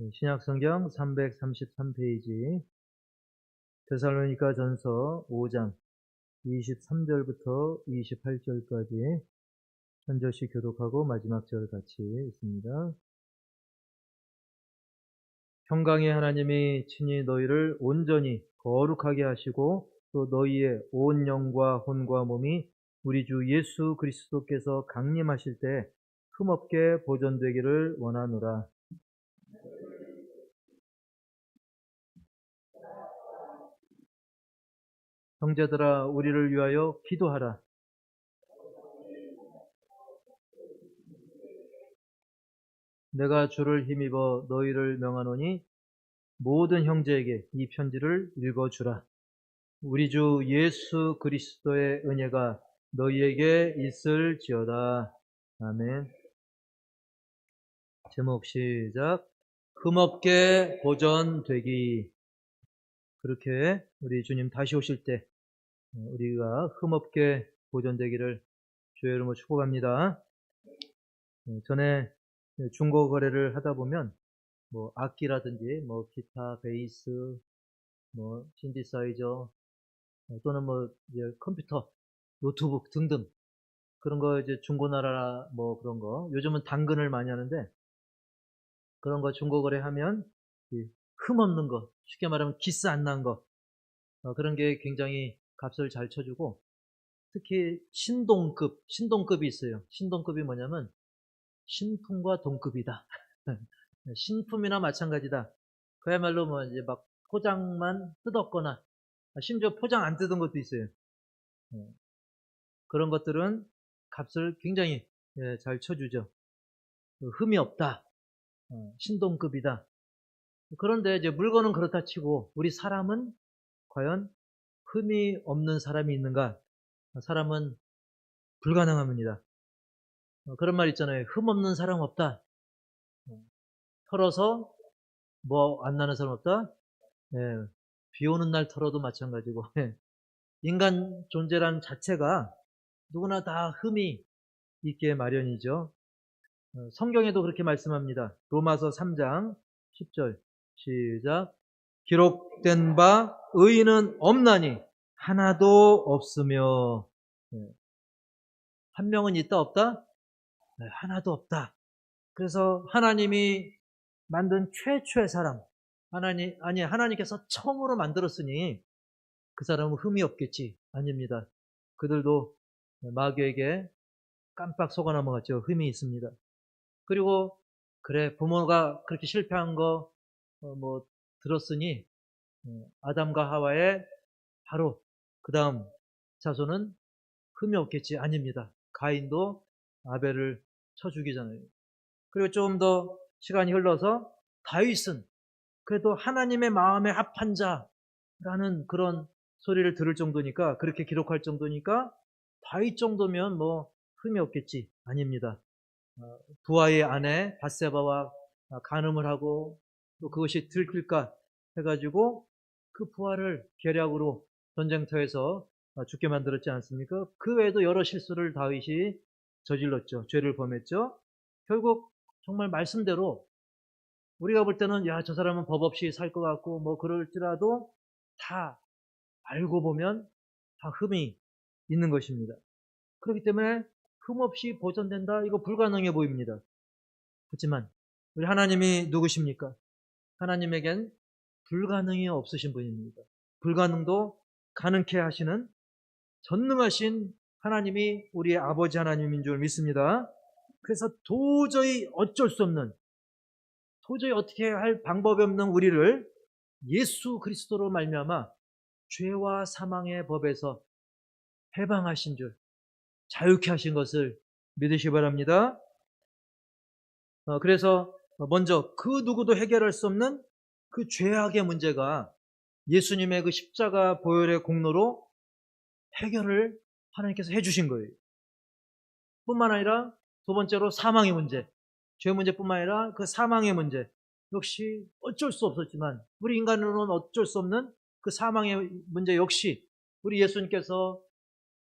신약성경 333페이지 데살로니가 전서 5장 23절부터 28절까지 한 절씩 교독하고 마지막 절 같이 읽습니다. 평강의 하나님이 친히 너희를 온전히 거룩하게 하시고 또 너희의 온 영과 혼과 몸이 우리 주 예수 그리스도께서 강림하실 때 흠없게 보존되기를 원하노라. 형제들아, 우리를 위하여 기도하라. 내가 주를 힘입어 너희를 명하노니 모든 형제에게 이 편지를 읽어주라. 우리 주 예수 그리스도의 은혜가 너희에게 있을지어다. 아멘. 제목 시작. 흠없게 보존되기. 그렇게 우리 주님 다시 오실 때 우리가 흠없게 보존되기를 주의 이름으로 축복합니다. 전에 중고 거래를 하다 보면 악기라든지 기타, 베이스, 신디사이저 또는 이제 컴퓨터, 노트북 등등 그런 거 이제 중고나라 그런 거 요즘은 당근을 많이 하는데 그런 거 중고 거래하면 흠 없는 거, 쉽게 말하면 기스 안 난 거 그런 게 굉장히 값을 잘 쳐주고 특히 신동급이 있어요. 신동급이 뭐냐면 신품과 동급이다. 신품이나 마찬가지다. 그야말로 이제 포장만 뜯었거나 심지어 포장 안 뜯은 것도 있어요. 그런 것들은 값을 굉장히 잘 쳐주죠. 흠이 없다. 신동급이다. 그런데 이제 물건은 그렇다 치고 우리 사람은 과연 흠이 없는 사람이 있는가? 사람은 불가능합니다. 그런 말 있잖아요. 흠 없는 사람 없다. 털어서 안 나는 사람 없다. 비 오는 날 털어도 마찬가지고 인간 존재란 자체가 누구나 다 흠이 있게 마련이죠. 성경에도 그렇게 말씀합니다. 로마서 3장 10절 시작. 기록된 바 의인은 없나니 하나도 없으며. 한 명은 있다 없다? 하나도 없다. 그래서 하나님이 만든 최초의 사람, 하나님께서 처음으로 만들었으니 그 사람은 흠이 없겠지. 아닙니다. 그들도 마귀에게 깜빡 속아 넘어갔죠. 흠이 있습니다. 그리고 그래 부모가 그렇게 실패한 거 들었으니 아담과 하와의 바로 그 다음 자손은 흠이 없겠지. 아닙니다. 가인도 아벨을 쳐 죽이잖아요. 그리고 좀 더 시간이 흘러서 다윗은 그래도 하나님의 마음에 합한 자라는 그런 소리를 들을 정도니까, 그렇게 기록할 정도니까 다윗 정도면 흠이 없겠지. 아닙니다. 부하의 아내 밧세바와 간음을 하고 또 그것이 들킬까 해가지고 그 부하를 계략으로 전쟁터에서 죽게 만들었지 않습니까? 그 외에도 여러 실수를 다윗이 저질렀죠. 죄를 범했죠. 결국 정말 말씀대로 우리가 볼 때는 저 사람은 법 없이 살 것 같고 그럴지라도 다 알고 보면 다 흠이 있는 것입니다. 그렇기 때문에 흠 없이 보존된다? 이거 불가능해 보입니다. 하지만 우리 하나님이 누구십니까? 하나님에겐 불가능이 없으신 분입니다. 불가능도 가능케 하시는 전능하신 하나님이 우리의 아버지 하나님인 줄 믿습니다. 그래서 도저히 어떻게 할 방법이 없는 우리를 예수 그리스도로 말미암아 죄와 사망의 법에서 해방하신 줄, 자유케 하신 것을 믿으시기 바랍니다. 그래서 먼저 그 누구도 해결할 수 없는 그 죄악의 문제가 예수님의 그 십자가 보혈의 공로로 해결을 하나님께서 해주신 거예요. 뿐만 아니라 두 번째로 사망의 문제, 죄 문제뿐만 아니라 그 사망의 문제 역시 어쩔 수 없었지만 우리 인간으로는 어쩔 수 없는 그 사망의 문제 역시 우리 예수님께서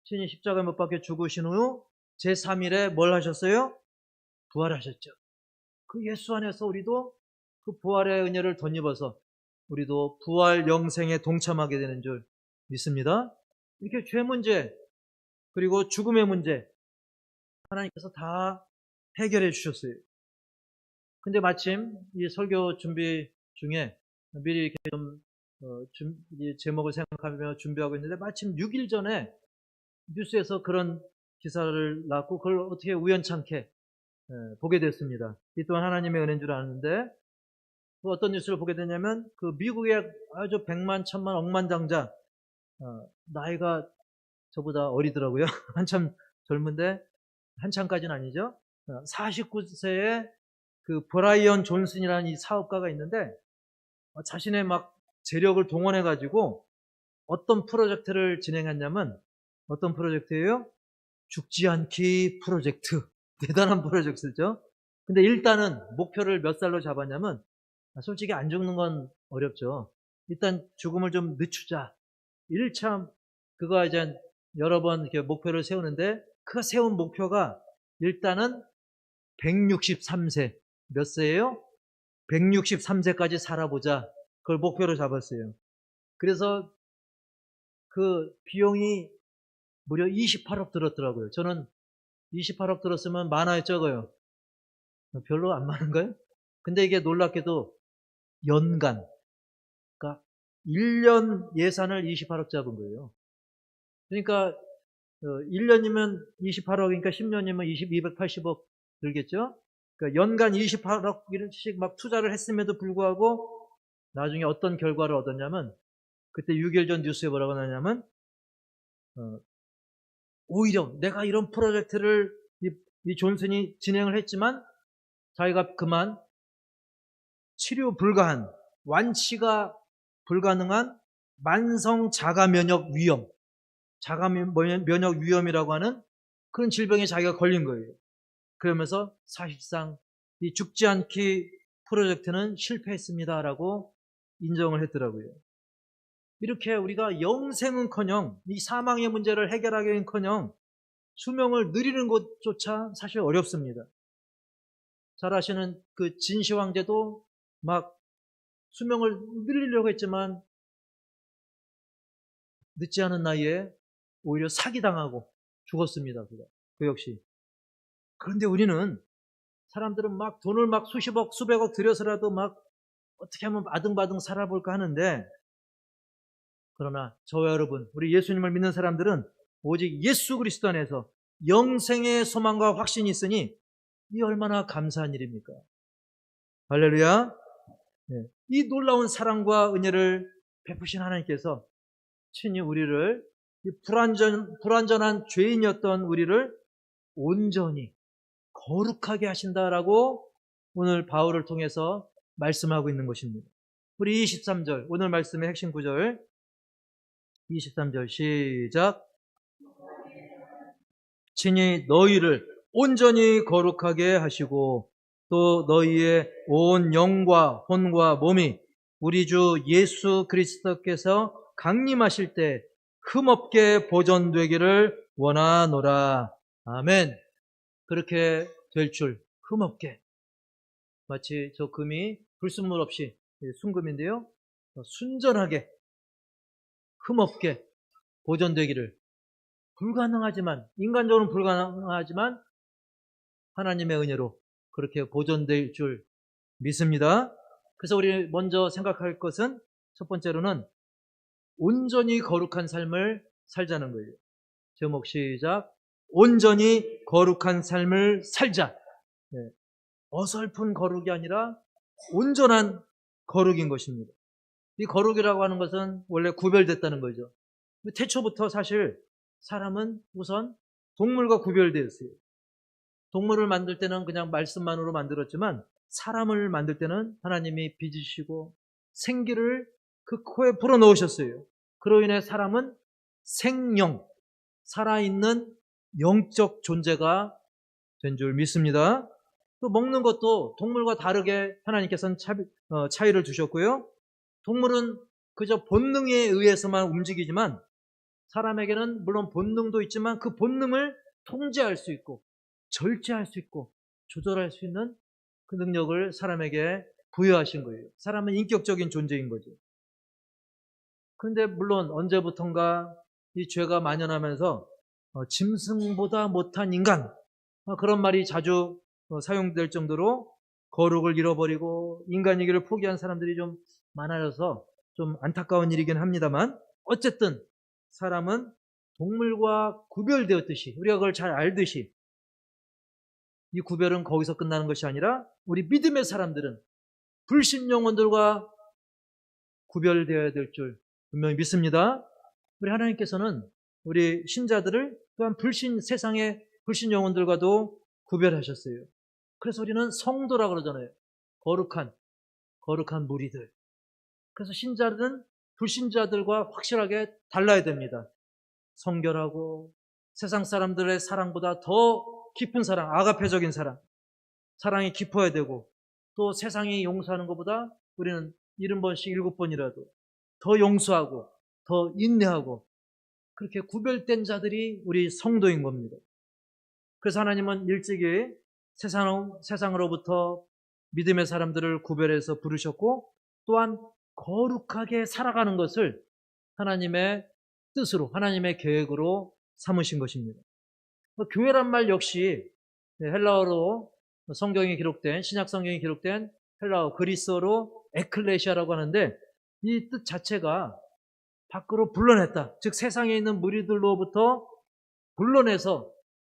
친히 십자가에 못 박혀 죽으신 후 제3일에 뭘 하셨어요? 부활하셨죠. 그 예수 안에서 우리도 그 부활의 은혜를 덧입어서 우리도 부활 영생에 동참하게 되는 줄 믿습니다. 이렇게 죄 문제 그리고 죽음의 문제 하나님께서 다 해결해 주셨어요. 근데 마침 이 설교 준비 중에 미리 이렇게 좀 제목을 생각하며 준비하고 있는데 마침 6일 전에 뉴스에서 그런 기사를 낳고 그걸 어떻게 우연찮게 보게 됐습니다. 이 또한 하나님의 은혜인 줄 아는데 그 어떤 뉴스를 보게 되냐면 그 미국의 아주 백만 천만 억만장자 나이가 저보다 어리더라고요. 한참 젊은데 한참까지는 아니죠. 49세에 그 브라이언 존슨이라는 이 사업가가 있는데 자신의 막 재력을 동원해 가지고 어떤 프로젝트를 진행했냐면 어떤 프로젝트예요? 죽지 않기 프로젝트. 대단한 프로젝트죠. 근데 일단은 목표를 몇 살로 잡았냐면 솔직히 안 죽는 건 어렵죠. 일단 죽음을 좀 늦추자. 1차 그거 이제 여러 번 이렇게 목표를 세우는데 그 세운 목표가 일단은 163세. 몇 세예요? 163세까지 살아보자. 그걸 목표로 잡았어요. 그래서 그 비용이 무려 28억 들었더라고요. 저는 28억 들었으면 많아요, 적어요? 별로 안 많은가요? 근데 이게 놀랍게도 연간, 그러니까 1년 예산을 28억 잡은 거예요. 그러니까 1년이면 28억이니까 10년이면 280억 들겠죠? 그러니까 연간 28억씩 막 투자를 했음에도 불구하고 나중에 어떤 결과를 얻었냐면 그때 6일 전 뉴스에 뭐라고 나냐면 오히려 내가 이런 프로젝트를 이 존슨이 진행을 했지만 자기가 그만 치료 불가한 완치가 불가능한 만성 자가면역 위험 자가면역 위험이라고 하는 그런 질병에 자기가 걸린 거예요. 그러면서 사실상 이 죽지 않기 프로젝트는 실패했습니다라고 인정을 했더라고요. 이렇게 우리가 영생은커녕 이 사망의 문제를 해결하기는커녕 수명을 늘리는 것조차 사실 어렵습니다. 잘 아시는 그 진시 황제도 막 수명을 늘리려고 했지만 늦지 않은 나이에 오히려 사기당하고 죽었습니다. 그 역시. 그런데 우리는 사람들은 막 돈을 막 수십억, 수백억 들여서라도 막 어떻게 하면 아등바등 살아볼까 하는데 그러나 저와 여러분, 우리 예수님을 믿는 사람들은 오직 예수 그리스도 안에서 영생의 소망과 확신이 있으니 이 얼마나 감사한 일입니까? 할렐루야. 네. 이 놀라운 사랑과 은혜를 베푸신 하나님께서 친히 우리를 불완전한 죄인이었던 우리를 온전히 거룩하게 하신다라고 오늘 바울을 통해서 말씀하고 있는 것입니다. 우리 23절 오늘 말씀의 핵심 구절 23절 시작. 친히 너희를 온전히 거룩하게 하시고 또 너희의 온 영과 혼과 몸이 우리 주 예수 그리스도께서 강림하실 때 흠없게 보존되기를 원하노라. 아멘. 그렇게 될 줄 흠없게 마치 저 금이 불순물 없이 순금인데요. 순전하게 흠없게 보존되기를 불가능하지만 인간적으로는 불가능하지만 하나님의 은혜로 그렇게 보존될 줄 믿습니다. 그래서 우리 먼저 생각할 것은 첫 번째로는 온전히 거룩한 삶을 살자는 거예요. 제목 시작. 온전히 거룩한 삶을 살자. 네. 어설픈 거룩이 아니라 온전한 거룩인 것입니다. 이 거룩이라고 하는 것은 원래 구별됐다는 거죠. 태초부터 사실 사람은 우선 동물과 구별되었어요. 동물을 만들 때는 그냥 말씀만으로 만들었지만 사람을 만들 때는 하나님이 빚으시고 생기를 그 코에 불어넣으셨어요. 그로 인해 사람은 생명, 살아있는 영적 존재가 된 줄 믿습니다. 또 먹는 것도 동물과 다르게 하나님께서는 차이를 두셨고요. 동물은 그저 본능에 의해서만 움직이지만 사람에게는 물론 본능도 있지만 그 본능을 통제할 수 있고 절제할 수 있고 조절할 수 있는 그 능력을 사람에게 부여하신 거예요. 사람은 인격적인 존재인 거죠. 그런데 물론 언제부턴가 이 죄가 만연하면서 짐승보다 못한 인간, 그런 말이 자주 사용될 정도로 거룩을 잃어버리고 인간이기를 포기한 사람들이 좀 많아져서 좀 안타까운 일이긴 합니다만, 어쨌든 사람은 동물과 구별되었듯이, 우리가 그걸 잘 알듯이, 이 구별은 거기서 끝나는 것이 아니라 우리 믿음의 사람들은 불신 영혼들과 구별되어야 될 줄 분명히 믿습니다. 우리 하나님께서는 우리 신자들을 또한 세상의 불신 영혼들과도 구별하셨어요. 그래서 우리는 성도라 그러잖아요. 거룩한 무리들. 그래서 신자들은 불신자들과 확실하게 달라야 됩니다. 성결하고 세상 사람들의 사랑보다 더 깊은 사랑, 아가페적인 사랑이 깊어야 되고, 또 세상이 용서하는 것보다 우리는 70번씩 7번이라도 더 용서하고 더 인내하고, 그렇게 구별된 자들이 우리 성도인 겁니다. 그래서 하나님은 일찍이 세상으로부터 믿음의 사람들을 구별해서 부르셨고, 또한 거룩하게 살아가는 것을 하나님의 뜻으로, 하나님의 계획으로 삼으신 것입니다. 교회란 말 역시 헬라어로 성경에 기록된, 신약 성경에 기록된 헬라어, 그리스어로 에클레시아라고 하는데, 이 뜻 자체가 밖으로 불러냈다, 즉 세상에 있는 무리들로부터 불러내서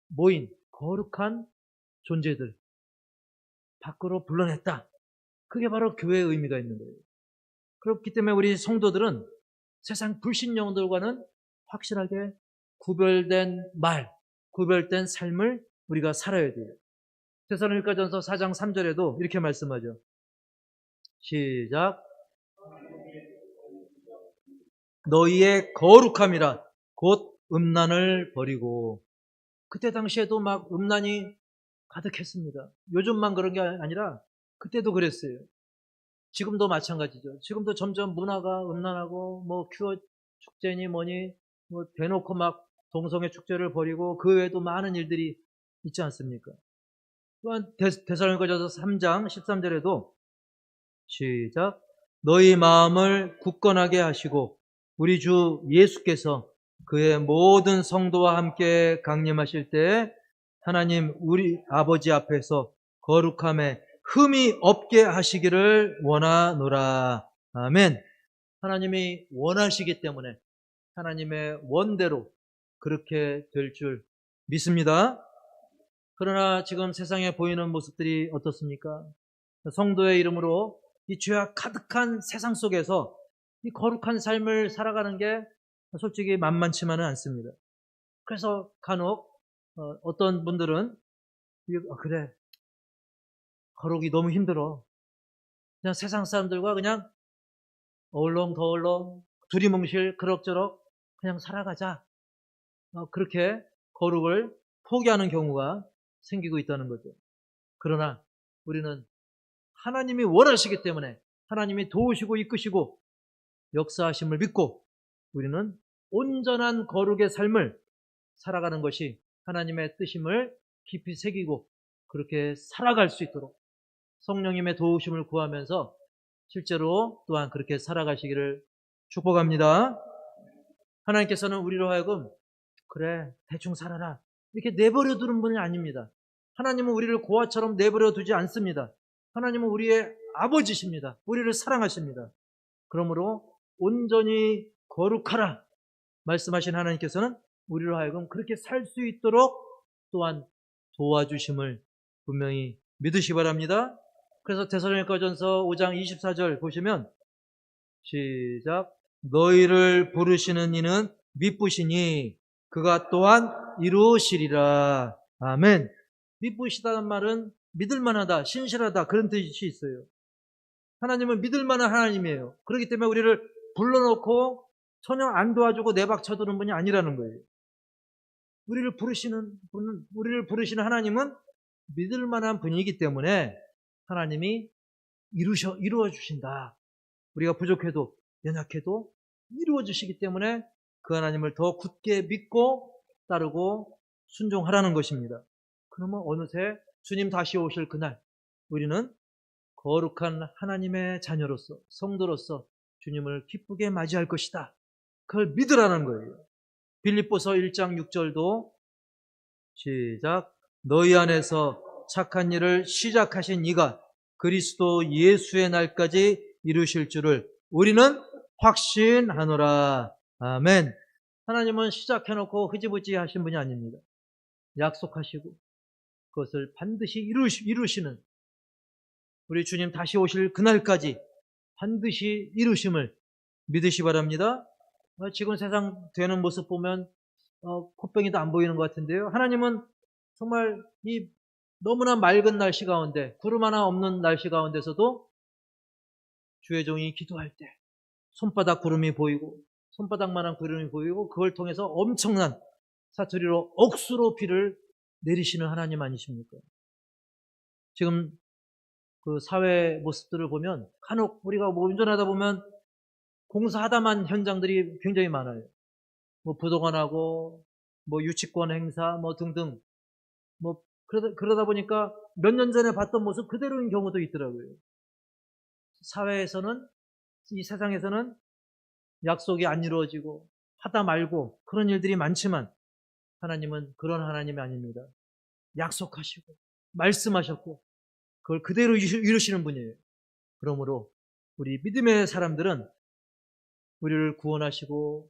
모인 거룩한 존재들 밖으로 불러냈다. 그게 바로 교회의 의미가 있는 거예요. 그렇기 때문에 우리 성도들은 세상 불신 영혼들과는 확실하게 구별된 구별된 삶을 우리가 살아야 돼요. 데살로니가전서 4장 3절에도 이렇게 말씀하죠. 시작. 너희의 거룩함이라 곧 음란을 버리고. 그때 당시에도 막 음란이 가득했습니다. 요즘만 그런 게 아니라 그때도 그랬어요. 지금도 마찬가지죠. 지금도 점점 문화가 음란하고, 뭐 큐어 축제니 뭐니 뭐 대놓고 막 동성애 축제를 벌이고, 그 외에도 많은 일들이 있지 않습니까? 또한 데살로니가전서 3장 13절에도 시작. 너희 마음을 굳건하게 하시고 우리 주 예수께서 그의 모든 성도와 함께 강림하실 때 하나님 우리 아버지 앞에서 거룩함에 흠이 없게 하시기를 원하노라. 아멘. 하나님이 원하시기 때문에 하나님의 원대로 그렇게 될 줄 믿습니다. 그러나 지금 세상에 보이는 모습들이 어떻습니까? 성도의 이름으로 이 죄악 가득한 세상 속에서 이 거룩한 삶을 살아가는 게 솔직히 만만치만은 않습니다. 그래서 간혹 어떤 분들은 그래, 거룩이 너무 힘들어, 그냥 세상 사람들과 그냥 어울렁더울렁 두리뭉실 그럭저럭 그냥 살아가자, 그렇게 거룩을 포기하는 경우가 생기고 있다는 거죠. 그러나 우리는 하나님이 원하시기 때문에 하나님이 도우시고 이끄시고 역사하심을 믿고 우리는 온전한 거룩의 삶을 살아가는 것이 하나님의 뜻임을 깊이 새기고 그렇게 살아갈 수 있도록 성령님의 도우심을 구하면서 실제로 또한 그렇게 살아가시기를 축복합니다. 하나님께서는 우리로 하여금 그래 대충 살아라 이렇게 내버려 두는 분이 아닙니다. 하나님은 우리를 고아처럼 내버려 두지 않습니다. 하나님은 우리의 아버지십니다. 우리를 사랑하십니다. 그러므로 온전히 거룩하라 말씀하신 하나님께서는 우리로 하여금 그렇게 살 수 있도록 또한 도와주심을 분명히 믿으시 바랍니다. 그래서 데살로니가전서 5장 24절 보시면 시작. 너희를 부르시는 이는 미쁘시니 그가 또한 이루시리라. 아멘. 미쁘시다는 말은 믿을만하다, 신실하다 그런 뜻이 있어요. 하나님은 믿을만한 하나님이에요. 그렇기 때문에 우리를 불러놓고 전혀 안 도와주고 내박 쳐두는 분이 아니라는 거예요. 우리를 부르시는 하나님은 믿을만한 분이기 때문에 하나님이 이루어 주신다. 우리가 부족해도 연약해도 이루어 주시기 때문에 그 하나님을 더 굳게 믿고 따르고 순종하라는 것입니다. 그러면 어느새 주님 다시 오실 그날 우리는 거룩한 하나님의 자녀로서, 성도로서 주님을 기쁘게 맞이할 것이다. 그걸 믿으라는 거예요. 빌립보서 1장 6절도 시작. 너희 안에서 착한 일을 시작하신 이가 그리스도 예수의 날까지 이루실 줄을 우리는 확신하노라. 아멘. 하나님은 시작해놓고 흐지부지 하신 분이 아닙니다. 약속하시고 그것을 반드시 이루시는 우리 주님 다시 오실 그날까지 반드시 이루심을 믿으시 바랍니다. 지금 세상 되는 모습 보면 콧병이도 안 보이는 것 같은데요. 하나님은 정말 이 너무나 맑은 날씨 가운데, 구름 하나 없는 날씨 가운데서도 주의 종이 기도할 때 손바닥 구름이 보이고, 손바닥만한 구름이 보이고, 그걸 통해서 엄청난 사투리로 억수로 비를 내리시는 하나님 아니십니까? 지금 그 사회 모습들을 보면 간혹 우리가 뭐 운전하다 보면 공사하다만 현장들이 굉장히 많아요. 뭐 부도관하고 뭐 유치권 행사 뭐 등등 뭐 그러다 보니까 몇 년 전에 봤던 모습 그대로인 경우도 있더라고요. 사회에서는, 이 세상에서는 약속이 안 이루어지고 하다 말고 그런 일들이 많지만 하나님은 그런 하나님이 아닙니다. 약속하시고 말씀하셨고 그걸 그대로 이루시는 분이에요. 그러므로 우리 믿음의 사람들은 우리를 구원하시고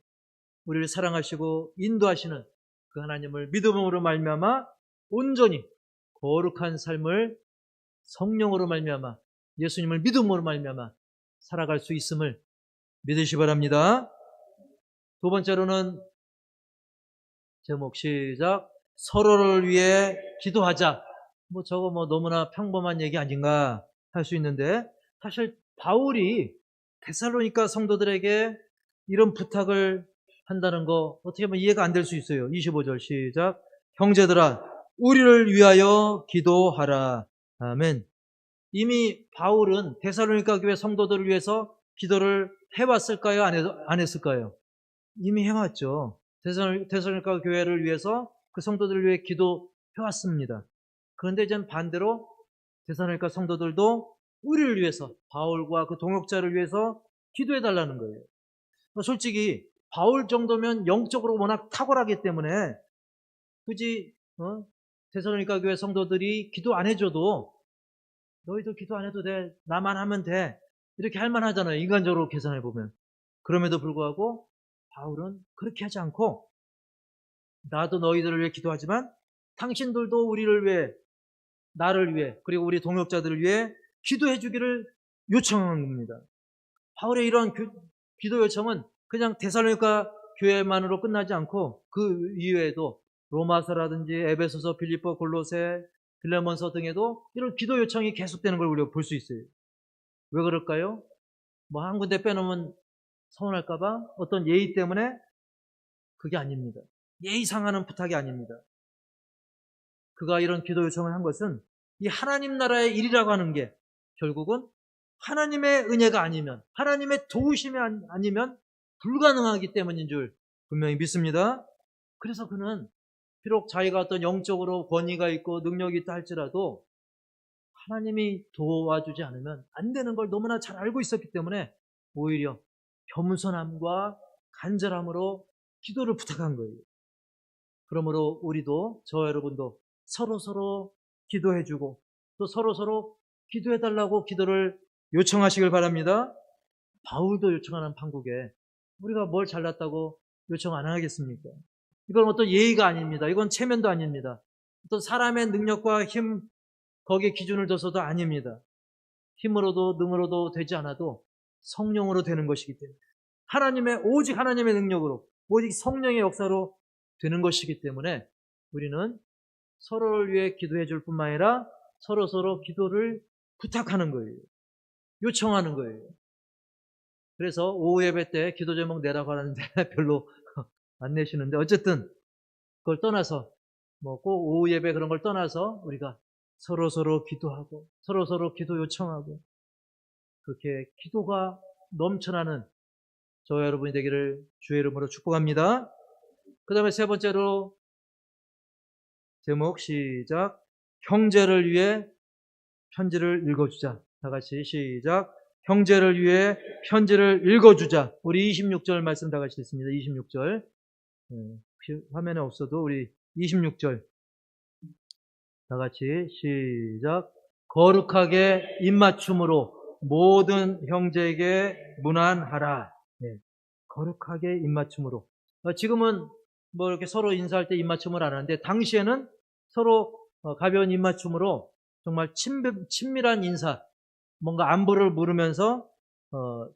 우리를 사랑하시고 인도하시는 그 하나님을 믿음으로 말미암아 온전히 거룩한 삶을 성령으로 말미암아 예수님을 믿음으로 말미암아 살아갈 수 있음을 믿으시 바랍니다. 두 번째로는 제목 시작. 서로를 위해 기도하자. 저거 너무나 평범한 얘기 아닌가 할 수 있는데 사실 바울이 데살로니가 성도들에게 이런 부탁을 한다는 거 어떻게 보면 이해가 안 될 수 있어요. 25절 시작. 형제들아 우리를 위하여 기도하라. 아멘. 이미 바울은 데살로니가 교회 성도들을 위해서 기도를 해왔을까요? 안 했을까요? 이미 해왔죠. 데살로니가 교회를 위해서 그 성도들을 위해 기도해왔습니다. 그런데 이제 반대로 데살로니가 성도들도 우리를 위해서 바울과 그 동역자를 위해서 기도해달라는 거예요. 솔직히 바울 정도면 영적으로 워낙 탁월하기 때문에 굳이 데살로니가 교회 성도들이 기도 안 해줘도 너희도 기도 안 해도 돼, 나만 하면 돼, 이렇게 할 만하잖아요. 인간적으로 계산해 보면. 그럼에도 불구하고 바울은 그렇게 하지 않고 나도 너희들을 위해 기도하지만 당신들도 우리를 위해, 나를 위해, 그리고 우리 동역자들을 위해 기도해 주기를 요청한 겁니다. 바울의 이러한 기도 요청은 그냥 데살로니가 교회만으로 끝나지 않고 그 이외에도 로마서라든지 에베소서, 빌립보, 골로새, 빌레몬서 등에도 이런 기도 요청이 계속되는 걸 우리가 볼 수 있어요. 왜 그럴까요? 한 군데 빼놓으면 서운할까봐? 어떤 예의 때문에? 그게 아닙니다. 예의 상하는 부탁이 아닙니다. 그가 이런 기도 요청을 한 것은 이 하나님 나라의 일이라고 하는 게 결국은 하나님의 은혜가 아니면, 하나님의 도우심이 아니면 불가능하기 때문인 줄 분명히 믿습니다. 그래서 그는 비록 자기가 어떤 영적으로 권위가 있고 능력이 있다 할지라도 하나님이 도와주지 않으면 안 되는 걸 너무나 잘 알고 있었기 때문에 오히려 겸손함과 간절함으로 기도를 부탁한 거예요. 그러므로 우리도, 저와 여러분도 서로서로 기도해주고 또 서로서로 기도해달라고 기도를 요청하시길 바랍니다. 바울도 요청하는 판국에 우리가 뭘 잘났다고 요청 안 하겠습니까? 이건 어떤 예의가 아닙니다. 이건 체면도 아닙니다. 어떤 사람의 능력과 힘, 거기에 기준을 둬서도 아닙니다. 힘으로도 능으로도 되지 않아도 성령으로 되는 것이기 때문에 오직 하나님의 능력으로, 오직 성령의 역사로 되는 것이기 때문에 우리는 서로를 위해 기도해 줄 뿐만 아니라 서로 기도를 부탁하는 거예요. 요청하는 거예요. 그래서 오후 예배 때 기도 제목 내라고 하는데 별로 안 내시는데 어쨌든 그걸 떠나서 꼭 오후 예배 그런 걸 떠나서 우리가 서로 기도하고 서로 기도 요청하고 그렇게 기도가 넘쳐나는 저와 여러분이 되기를 주의 이름으로 축복합니다. 그 다음에 세 번째로 제목 시작. 형제를 위해 편지를 읽어주자. 다 같이 시작. 형제를 위해 편지를 읽어주자. 우리 26절 말씀 다 같이 읽습니다. 26절. 화면에 없어도 우리 26절 다 같이 시작. 거룩하게 입맞춤으로 모든 형제에게 문안하라. 네. 거룩하게 입맞춤으로. 지금은 뭐 이렇게 서로 인사할 때 입맞춤을 안 하는데 당시에는 서로 가벼운 입맞춤으로 정말 친밀한 인사, 뭔가 안부를 물으면서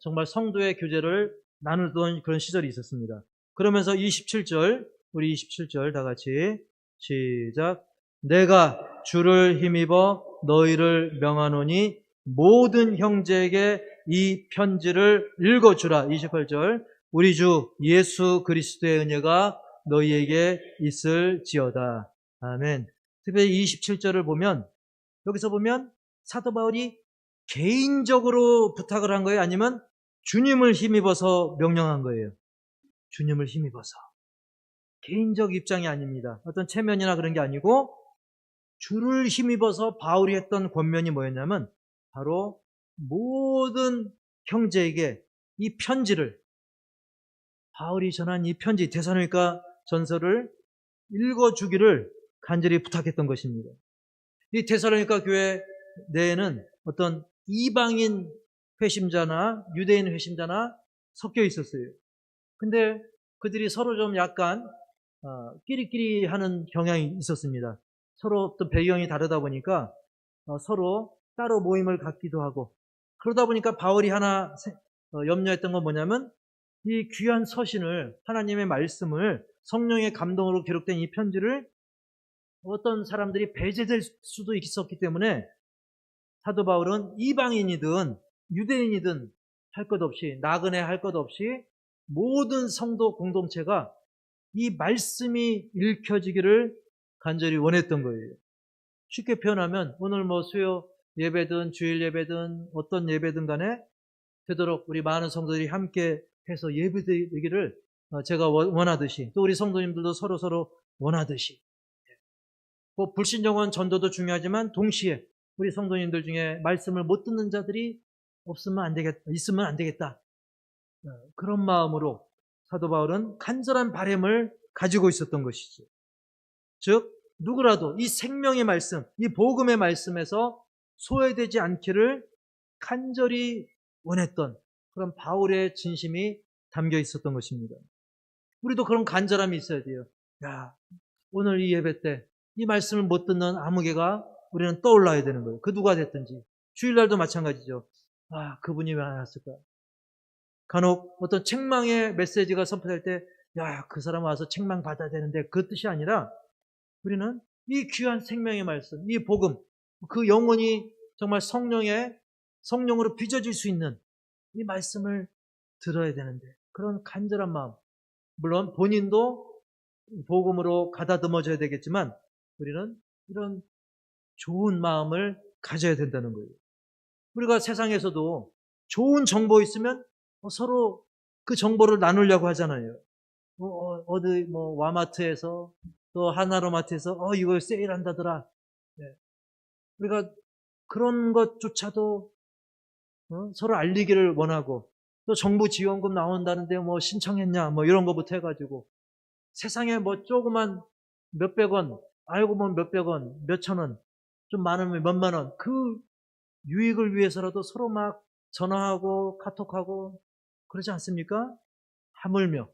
정말 성도의 교제를 나누던 그런 시절이 있었습니다. 그러면서 27절, 우리 27절 다 같이 시작. 내가 주를 힘입어 너희를 명하노니 모든 형제에게 이 편지를 읽어주라. 28절. 우리 주 예수 그리스도의 은혜가 너희에게 있을지어다. 아멘. 특별히 27절을 보면, 여기서 보면 사도 바울이 개인적으로 부탁을 한 거예요? 아니면 주님을 힘입어서 명령한 거예요? 주님을 힘입어서. 개인적 입장이 아닙니다. 어떤 체면이나 그런 게 아니고 주를 힘입어서 바울이 했던 권면이 뭐였냐면 바로 모든 형제에게 이 편지를, 바울이 전한 이 편지, 데살로니가 전서를 읽어주기를 간절히 부탁했던 것입니다. 이 데살로니가 교회 내에는 어떤 이방인 회심자나 유대인 회심자나 섞여 있었어요. 근데 그들이 서로 좀 약간 끼리끼리 하는 경향이 있었습니다. 서로 또 배경이 다르다 보니까 서로 따로 모임을 갖기도 하고, 그러다 보니까 바울이 하나 염려했던 건 뭐냐면 이 귀한 서신을, 하나님의 말씀을, 성령의 감동으로 기록된 이 편지를 어떤 사람들이 배제될 수도 있었기 때문에 사도 바울은 이방인이든 유대인이든 할 것 없이, 나그네 할 것 없이 모든 성도 공동체가 이 말씀이 읽혀지기를 간절히 원했던 거예요. 쉽게 표현하면 오늘 뭐 수요 예배든 주일 예배든 어떤 예배든 간에 되도록 우리 많은 성도들이 함께 해서 예배드리기를 제가 원하듯이, 또 우리 성도님들도 서로 원하듯이, 뭐 불신정원 전도도 중요하지만 동시에 우리 성도님들 중에 말씀을 못 듣는 자들이 있으면 안 되겠다. 그런 마음으로 사도 바울은 간절한 바람을 가지고 있었던 것이죠. 즉 누구라도 이 생명의 말씀, 이 복음의 말씀에서 소외되지 않기를 간절히 원했던 그런 바울의 진심이 담겨 있었던 것입니다. 우리도 그런 간절함이 있어야 돼요. 오늘 이 예배 때 이 말씀을 못 듣는 아무개가 우리는 떠올라야 되는 거예요. 그 누가 됐든지. 주일날도 마찬가지죠. 그분이 왜 안 왔을까? 간혹 어떤 책망의 메시지가 선포될 때 그 사람 와서 책망 받아야 되는데, 그 뜻이 아니라 우리는 이 귀한 생명의 말씀, 이 복음, 그 영혼이 정말 성령으로 빚어질 수 있는 이 말씀을 들어야 되는데, 그런 간절한 마음, 물론 본인도 복음으로 가다듬어져야 되겠지만 우리는 이런 좋은 마음을 가져야 된다는 거예요. 우리가 세상에서도 좋은 정보 있으면 서로 그 정보를 나누려고 하잖아요. 어디 와마트에서 또 하나로마트에서 이거 세일한다더라. 우리가 그런 것조차도 서로 알리기를 원하고, 또 정부 지원금 나온다는데 신청했냐 이런 거부터 해가지고 세상에 조그만 몇백 원, 알고 보면 몇백 원, 몇천 원, 좀 많으면 몇만 원, 그 유익을 위해서라도 서로 막 전화하고 카톡하고 그러지 않습니까? 하물며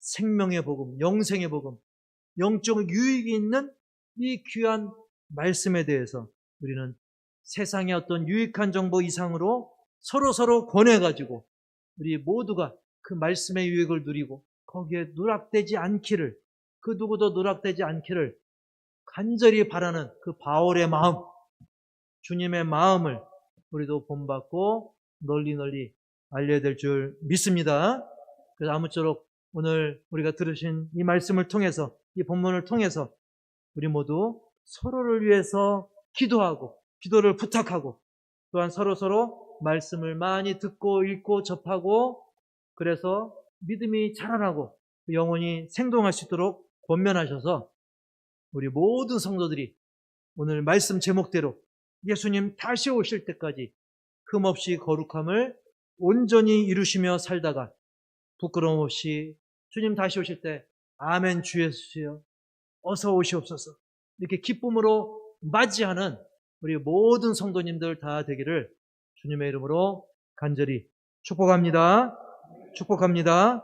생명의 복음, 영생의 복음, 영적 유익이 있는 이 귀한 말씀에 대해서 우리는 세상의 어떤 유익한 정보 이상으로 서로 권해가지고 우리 모두가 그 말씀의 유익을 누리고 거기에 누락되지 않기를, 그 누구도 누락되지 않기를 간절히 바라는 그 바울의 마음, 주님의 마음을 우리도 본받고 널리 알려야 될 줄 믿습니다. 그래서 아무쪼록 오늘 우리가 들으신 이 말씀을 통해서, 이 본문을 통해서 우리 모두 서로를 위해서 기도하고, 기도를 부탁하고, 또한 서로 말씀을 많이 듣고 읽고 접하고, 그래서 믿음이 자라나고 영혼이 생동할 수 있도록 권면하셔서 우리 모든 성도들이 오늘 말씀 제목대로 예수님 다시 오실 때까지 흠없이 거룩함을 온전히 이루시며 살다가 부끄러움 없이 주님 다시 오실 때 아멘 주 예수여 어서 오시옵소서 이렇게 기쁨으로 맞이하는 우리 모든 성도님들 다 되기를 주님의 이름으로 간절히 축복합니다. 축복합니다.